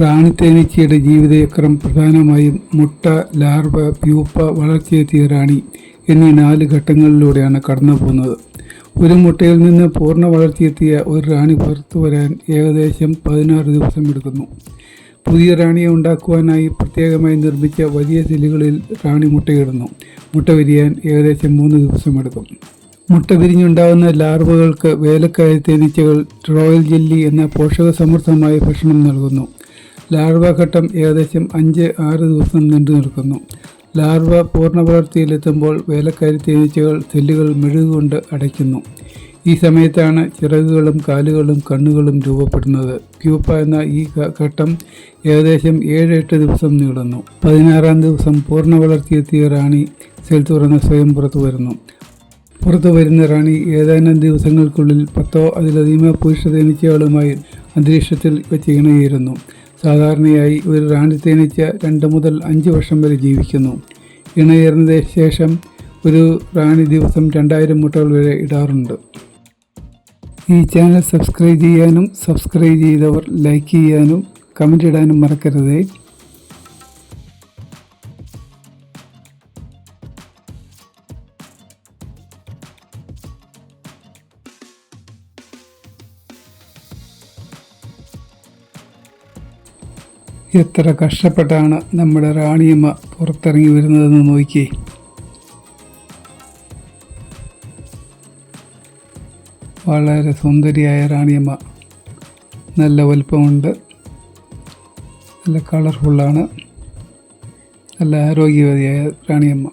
റാണി തേനീച്ചയുടെ ജീവിതചക്രം പ്രധാനമായും മുട്ട, ലാർവ, പ്യൂപ്പ, വളർച്ചയെത്തിയ റാണി എന്നീ 4 ഘട്ടങ്ങളിലൂടെയാണ് കടന്നുപോകുന്നത്. ഒരു മുട്ടയിൽ നിന്ന് പൂർണ്ണ വളർച്ചയെത്തിയ ഒരു റാണി പുറത്തു വരാൻ ഏകദേശം 16 ദിവസം എടുക്കുന്നു. പുതിയ റാണിയെ ഉണ്ടാക്കുവാനായി പ്രത്യേകമായി നിർമ്മിച്ച വലിയ സെല്ലുകളിൽ റാണി മുട്ടയിടുന്നു. മുട്ട വിരിയാൻ ഏകദേശം 3 ദിവസമെടുക്കും. മുട്ട വിരിഞ്ഞുണ്ടാകുന്ന ലാർവകൾക്ക് വേലക്കായ തേനീച്ചകൾ റോയൽ ജെല്ലി എന്ന പോഷകസമൃദ്ധമായ ഭക്ഷണം നൽകുന്നു. ലാർവ ഘട്ടം ഏകദേശം 5-6 ദിവസം നീണ്ടു നിൽക്കുന്നു. ലാർവ പൂർണ്ണ വളർച്ചയിലെത്തുമ്പോൾ വേലക്കാരി തേനീച്ചകൾ സെല്ലുകൾ മെഴുകുകൊണ്ട് അടയ്ക്കുന്നു. ഈ സമയത്താണ് ചിറകുകളും കാലുകളും കണ്ണുകളും രൂപപ്പെടുന്നത്. പ്യൂപ്പ എന്ന ഈ ഘട്ടം ഏകദേശം 7-8 ദിവസം നീളുന്നു. 16-ാം ദിവസം പൂർണ്ണ വളർച്ചയെത്തിയ റാണി സെൽ തുറന്ന് സ്വയം പുറത്തു വരുന്ന റാണി ഏതാനും ദിവസങ്ങൾക്കുള്ളിൽ 10 അതിലധികമോ പുരുഷ തേനീച്ചകളുമായി അന്തരീക്ഷത്തിൽ വെച്ച് ഇണചേരുന്നു. സാധാരണയായി ഒരു റാണി തേനീച്ച 2 മുതൽ 5 വർഷം വരെ ജീവിക്കുന്നു. ഇണചേർന്നതിന് ശേഷം ഒരു റാണി ദിവസം 2000 മുട്ടകൾ വരെ ഇടാറുണ്ട്. ഈ ചാനൽ സബ്സ്ക്രൈബ് ചെയ്യാനും സബ്സ്ക്രൈബ് ചെയ്തവർ ലൈക്ക് ചെയ്യാനും കമൻ്റ് ഇടാനും മറക്കരുതേ. എത്ര കഷ്ടപ്പെട്ടാണ് നമ്മുടെ റാണിയമ്മ പുറത്തിറങ്ങി വരുന്നതെന്ന് നോക്കിയേ. വളരെ സുന്ദരിയായ റാണിയമ്മ, നല്ല വലുപ്പമുണ്ട്, നല്ല കളർഫുള്ളാണ്, നല്ല ആരോഗ്യവതിയായ റാണിയമ്മ.